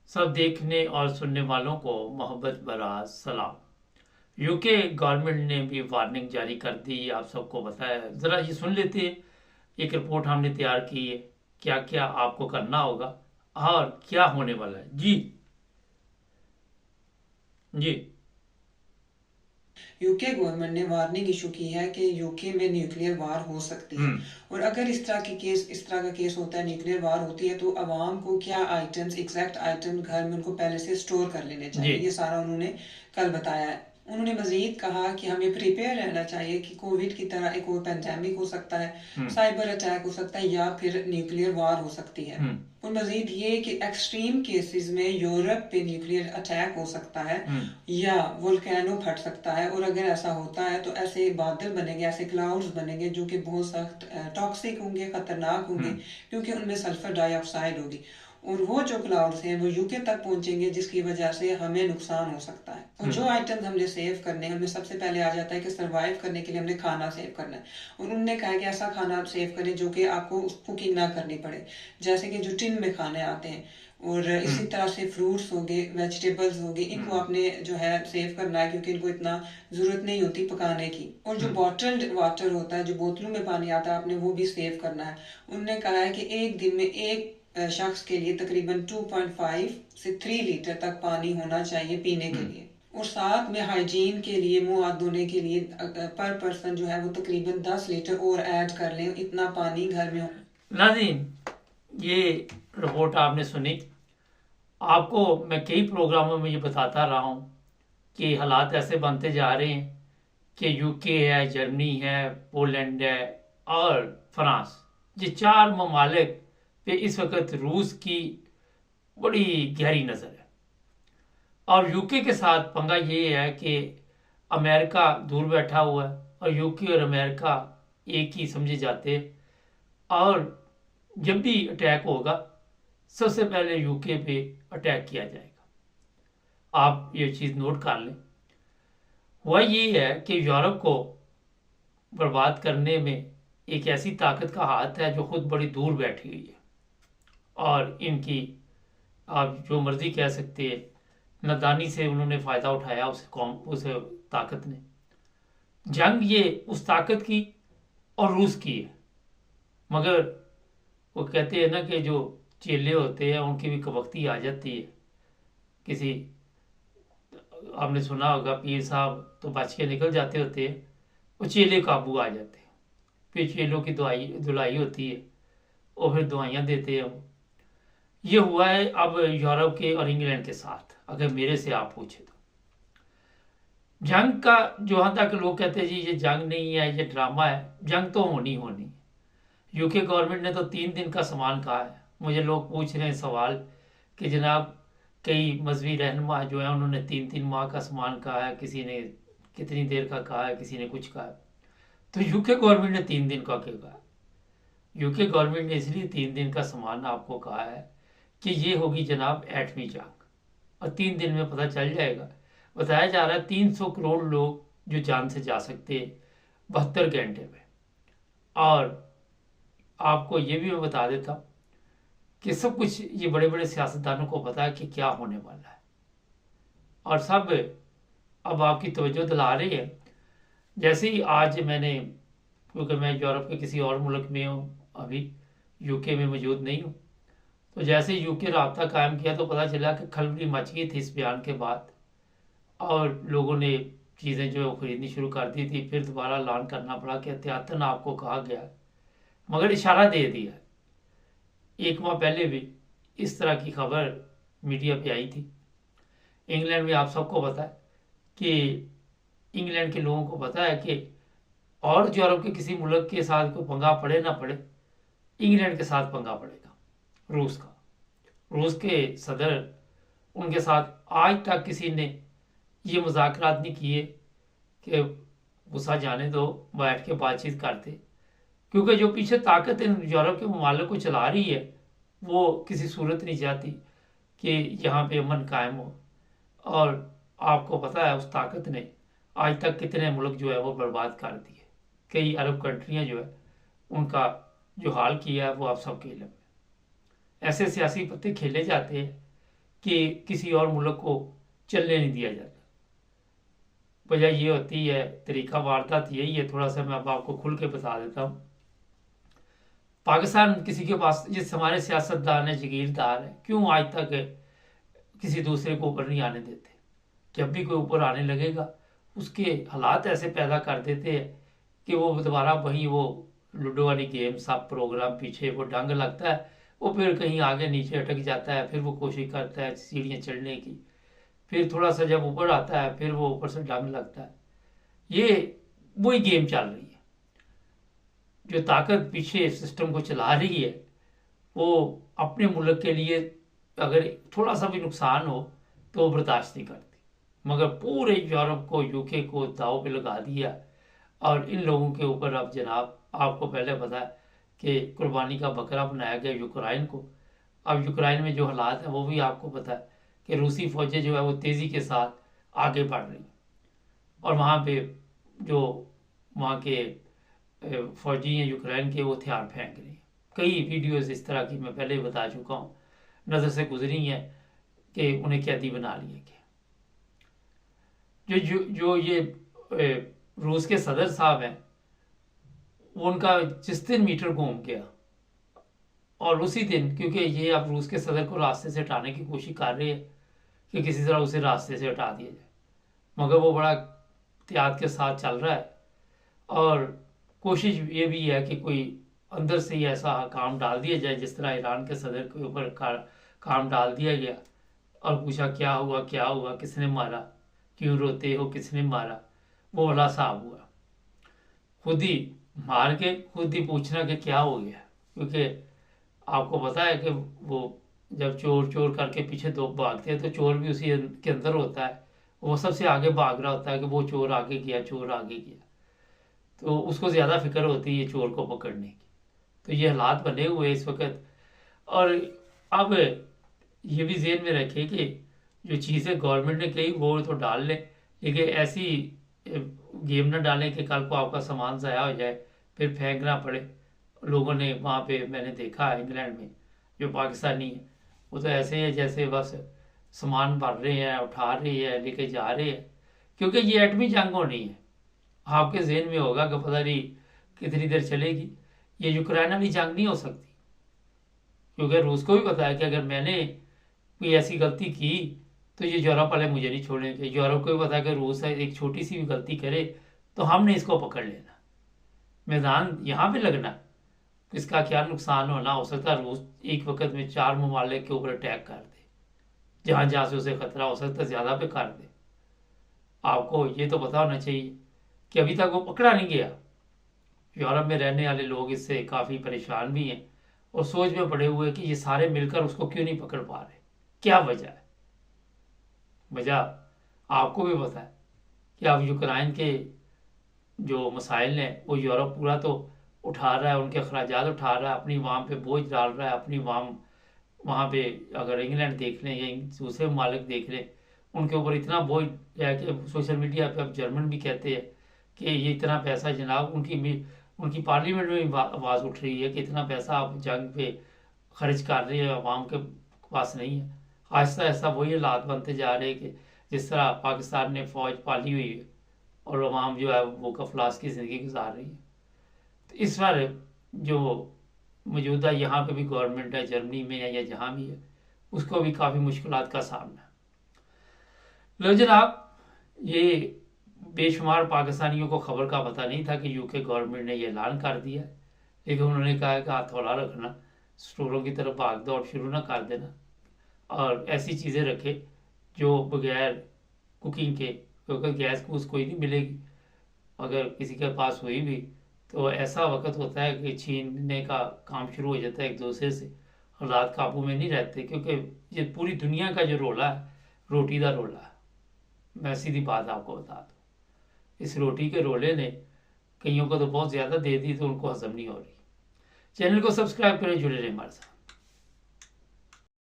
सब देखने और सुनने वालों को मोहब्बत भरा सलाम। यूके गवर्नमेंट ने भी वार्निंग जारी कर दी, आप सबको बताया। ज़रा ये सुन लेते हैं। एक रिपोर्ट हमने तैयार की है, क्या क्या आपको करना होगा और क्या होने वाला है। जी जी। यूके गवर्नमेंट ने वार्निंग इशू की है कि यूके में न्यूक्लियर वार हो सकती है। हम्म। और अगर इस तरह का केस होता है, न्यूक्लियर वार होती है, तो आवाम को क्या आइटम्स, एग्जैक्ट आइटम घर में उनको पहले से स्टोर कर लेने जी। चाहिए, ये सारा उन्होंने कल बताया है। उन्होंने मजीद कहा कि हमें प्रिपेयर रहना चाहिए कि कोविड की तरह एक और पेंडेमिक हो सकता है, हम्म। साइबर अटैक हो सकता है, या फिर न्यूक्लियर वार हो सकती है। हम्म। और मजीद ये कि एक्सट्रीम केसेस में यूरोप पे न्यूक्लियर अटैक हो सकता है हम्म। या वोल्केनो फट सकता है। और अगर ऐसा होता है तो ऐसे बादल बनेंगे, ऐसे क्लाउड्स बनेंगे जो कि बहुत सख्त टॉक्सिक होंगे, खतरनाक होंगे, हम्म। क्योंकि उनमें सल्फर डाइऑक्साइड होगी। और वो जो क्लाउड्स हैं वो यूके तक पहुंचेंगे, जिसकी वजह से हमें नुकसान हो सकता है। और जो हम्म। आइटम्स हमने सेव करने हैं, हमें सबसे पहले आ जाता है कि सर्वाइव करने के लिए हमने खाना सेव करना है। और उनने कहा कि ऐसा खाना सेव करें जो कि आपको कुकिंग ना करनी पड़े, जैसे कि जो टिन में खाने आते हैं। और इसी हम्म। तरह से फ्रूट्स हो गए, वेजिटेबल्स हो गए, इनको हम्म। आपने जो है सेव करना है, क्योंकि इनको इतना ज़रूरत नहीं होती पकाने की। और जो हम्म। बॉटल्ड वाटर होता है, जो बोतलों में पानी आता है, आपने वो भी सेव करना है। उनने कहा है कि एक दिन में एक शख्स के लिए तकरीबन 2.5 से 3 लीटर तक पानी होना चाहिए पीने के हम्म। लिए। और साथ में हाइजीन के लिए, मुंह हाथ धोने के लिए पर पर्सन जो है वो तकरीबन 10 लीटर और ऐड कर लें, इतना पानी घर में हो। नाज़रीन, ये रिपोर्ट आपने सुनी। आपको मैं कई प्रोग्रामों में ये बताता रहा हूँ कि हालात ऐसे बनते जा रहे हैं कि यूके है, जर्मनी है, पोलैंड है और फ्रांस, ये चार ममालिक पे इस वक्त रूस की बड़ी गहरी नज़र है। और यूके के साथ पंगा ये है कि अमेरिका दूर बैठा हुआ है और यूके और अमेरिका एक ही समझे जाते हैं। और जब भी अटैक होगा, सबसे पहले यूके पे अटैक किया जाएगा। आप ये चीज़ नोट कर लें। हुआ ये है कि यूरोप को बर्बाद करने में एक ऐसी ताकत का हाथ है जो खुद बड़ी दूर बैठी हुई है। और इनकी, आप जो मर्जी कह सकते हैं, नादानी से उन्होंने फ़ायदा उठाया उस ताकत ने। जंग ये उस ताकत की और रूस की है। मगर वो कहते हैं ना कि जो चेले होते हैं उनकी भी कबख्ती आ जाती है। किसी, आपने सुना होगा, पीर साहब तो बच के निकल जाते होते हैं, वो चेले काबू आ जाते हैं। फिर चेलों की दुआई धुलाई होती है, और फिर दवाइयाँ देते हैं वो। ये हुआ है अब यूरोप के और इंग्लैंड के साथ, अगर मेरे से आप पूछे तो। जंग का जहाँ तक लोग कहते हैं जी ये जंग नहीं है, ये ड्रामा है, जंग तो होनी होनी। यूके गवर्नमेंट ने तो 3 दिन का सामान कहा है। मुझे लोग पूछ रहे हैं सवाल कि जनाब, कई मजहबी रहनुमा जो है उन्होंने 3-3 माह का सामान कहा है, किसी ने कितनी देर का कहा है, किसी ने कुछ कहा है। तो यूके गवर्नमेंट ने 3 दिन का क्यों कहा? यूके गवर्नमेंट ने इसलिए 3 दिन का सामान आपको कहा है कि ये होगी जनाब एटमी जंग, और 3 दिन में पता चल जाएगा। बताया जा रहा है 300 करोड़ लोग जो जान से जा सकते हैं 72 घंटे में। और आपको ये भी मैं बता देता हूँ कि सब कुछ ये बड़े बड़े सियासतदानों को पता है कि क्या होने वाला है। और सब अब आपकी तवज्जो दिला रही है। जैसे ही आज मैंने, क्योंकि मैं यूरोप के किसी और मुल्क में हूँ अभी, यूके में मौजूद नहीं हूँ, तो जैसे ही यूके राब्ता कायम किया तो पता चला कि खलबली मच गई थी इस बयान के बाद। और लोगों ने चीज़ें जो है वो खरीदनी शुरू कर दी थी। फिर दोबारा ऐलान करना पड़ा कि एहतियातन आपको कहा गया है, मगर इशारा दे दिया है। 1 माह पहले भी इस तरह की खबर मीडिया पे आई थी। इंग्लैंड में आप सबको पता है कि इंग्लैंड के लोगों को पता है कि और यूरोप के किसी मुल्क के साथ कोई पंगा पड़े ना पड़े, इंग्लैंड के साथ पंगा पड़ेगा, रूस का। रूस के सदर, उनके साथ आज तक किसी ने ये मुज़ाकरात नहीं किए कि गुस्सा जाने दो, बैठ के बातचीत करते। क्योंकि जो पीछे ताकत इन यूरोप के ममालिक को चला रही है, वो किसी सूरत नहीं चाहती कि यहाँ पे अमन कायम हो। और आपको पता है उस ताकत ने आज तक कितने मुल्क जो है वो बर्बाद कर दिए। कई अरब कंट्रियाँ जो है उनका जो हाल किया है वो आप सबके इल्म में। ऐसे सियासी पत्ते खेले जाते हैं कि किसी और मुल्क को चलने नहीं दिया जाता। वजह ये होती है, तरीका वारदात यही है। थोड़ा सा मैं अब आपको खुल के बता देता हूँ। पाकिस्तान किसी के पास, जिस हमारे सियासतदान है, जागीरदार है, क्यों आज तक किसी दूसरे को ऊपर नहीं आने देते? जब भी कोई ऊपर आने लगेगा उसके हालात ऐसे पैदा कर देते हैं कि वो दोबारा वही वो लूडो वाली गेम, सब प्रोग्राम पीछे वो डंग लगता है, वो फिर कहीं आगे नीचे अटक जाता है, फिर वो कोशिश करता है सीढ़ियाँ चढ़ने की, फिर थोड़ा सा जब ऊपर आता है फिर वो ऊपर से डंग लगता है। ये वही गेम चल रही है। जो ताकत पीछे सिस्टम को चला रही है वो अपने मुल्क के लिए अगर थोड़ा सा भी नुकसान हो तो वो बर्दाश्त नहीं करती, मगर पूरे यूरोप को, यूके को दाव पे लगा दिया। और इन लोगों के ऊपर अब जनाब, आपको पहले पता है कि कुर्बानी का बकरा बनाया गया यूक्रेन को। अब यूक्रेन में जो हालात हैं वो भी आपको पता है कि रूसी फौजें जो है वो तेज़ी के साथ आगे बढ़ रही, और वहाँ पे जो वहाँ के फौजी हैं यूक्रेन के, वो हथियार फेंक रहे हैं। कई वीडियोस इस तरह की मैं पहले ही बता चुका हूँ, नज़र से गुजरी हैं कि उन्हें कैदी बना लिया गया। जो जो जो ये रूस के सदर साहब हैं, उनका जिस दिन मीटर घूम गया, और उसी दिन, क्योंकि ये अब रूस के सदर को रास्ते से हटाने की कोशिश कर रहे हैं कि किसी तरह उसे रास्ते से हटा दिया जाए, मगर वो बड़ा एहतियात के साथ चल रहा है। और कोशिश ये भी है कि कोई अंदर से ही ऐसा काम डाल दिया जाए जिस तरह ईरान के सदर के ऊपर काम डाल दिया गया, और पूछा क्या हुआ, क्या हुआ, किसने मारा, क्यों रोते हो, किसने मारा, वो वाला साहब हुआ। खुद ही मार के खुद ही पूछना कि क्या हो गया, क्योंकि आपको पता है कि वो जब चोर चोर करके पीछे दो भागते हैं तो चोर भी उसी के अंदर होता है, वो सबसे आगे भाग रहा होता है कि वो चोर आगे गया, चोर आगे गया, तो उसको ज़्यादा फिक्र होती है चोर को पकड़ने की। तो ये हालात बने हुए इस वक्त। और अब ये भी जेहन में रखें कि जो चीज़ें गवर्नमेंट ने कही वो तो डाल लें, लेकिन ऐसी गेम ना डालें कि कल को आपका सामान ज़ाया हो जाए फिर फेंकना पड़े। लोगों ने वहाँ पे मैंने देखा है इंग्लैंड में, जो पाकिस्तानी है वो तो ऐसे है जैसे बस सामान भर रहे हैं, उठा रहे हैं, लेके जा रहे हैं, क्योंकि ये एटमी जंग होनी है। आपके जहन में होगा कि पता नहीं कितनी देर चलेगी, ये यूक्रेन वाली जंग नहीं हो सकती, क्योंकि रूस को भी पता है कि अगर मैंने कोई ऐसी गलती की तो ये यूरोप वाले मुझे नहीं छोड़ेंगे। यूरोप को भी पता है कि रूस एक छोटी सी भी गलती करे तो हमने इसको पकड़ लेना, मैदान यहाँ पे लगना, इसका क्या नुकसान होना हो सकता है। रूस एक वक्त में 4 ममालिक के ऊपर अटैक कर दे, जहाँ जहाँ से उसे खतरा हो सकता है ज़्यादा पे कर दे। आपको ये तो पता होना चाहिए कि अभी तक वो पकड़ा नहीं गया। यूरोप में रहने वाले लोग इससे काफ़ी परेशान भी हैं और सोच में पड़े हुए कि ये सारे मिलकर उसको क्यों नहीं पकड़ पा रहे, क्या वजह है। वजह आपको भी पता है कि अब यूक्रेन के जो मसाइल हैं वो यूरोप पूरा तो उठा रहा है, उनके अखराजात उठा रहा है, अपनी वाम पे बोझ डाल रहा है, अपनी वाम वहाँ पे अगर इंग्लैंड देख लें या दूसरे ममालिक देख लें, उनके ऊपर इतना बोझ है कि सोशल मीडिया पे अब जर्मन भी कहते हैं कि ये इतना पैसा जनाब, उनकी पार्लियामेंट में भी आवाज़ उठ रही है कि इतना पैसा आप जंग पे खर्च कर रहे हैं, आवाम के पास नहीं है। आहिस्ता आहिस्ता वही हालात बनते जा रहे हैं कि जिस तरह पाकिस्तान ने फ़ौज पाली हुई है और आवाम जो है वो कफलास की ज़िंदगी गुजार रही है। तो इस बार जो मौजूदा यहाँ पे भी गवर्नमेंट है, जर्मनी में है या जहाँ भी है, उसको भी काफ़ी मुश्किलात का सामना है। लो जनाब, ये बेशुमार पाकिस्तानियों को खबर का पता नहीं था कि यूके गवर्नमेंट ने ये ऐलान कर दिया है, लेकिन उन्होंने कहा कि हाथ हौला रखना, स्टोरों की तरफ भाग दौड़ शुरू ना कर देना, और ऐसी चीज़ें रखे जो बगैर कुकिंग के, क्योंकि गैस कूस कोई नहीं मिलेगी, अगर किसी के पास हुई भी तो ऐसा वक्त होता है कि छीनने का काम शुरू हो जाता है एक दूसरे से, हालात काबू में नहीं रहते, क्योंकि ये पूरी दुनिया का जो रोला है रोटी का रोला है। मैं सीधी बात आपको बता दूँ, इस रोटी के रोले ने कईयों को तो बहुत ज़्यादा दे दी तो उनको हजम नहीं हो रही। चैनल को सब्सक्राइब करें, जुड़े रहें हमारे साथ।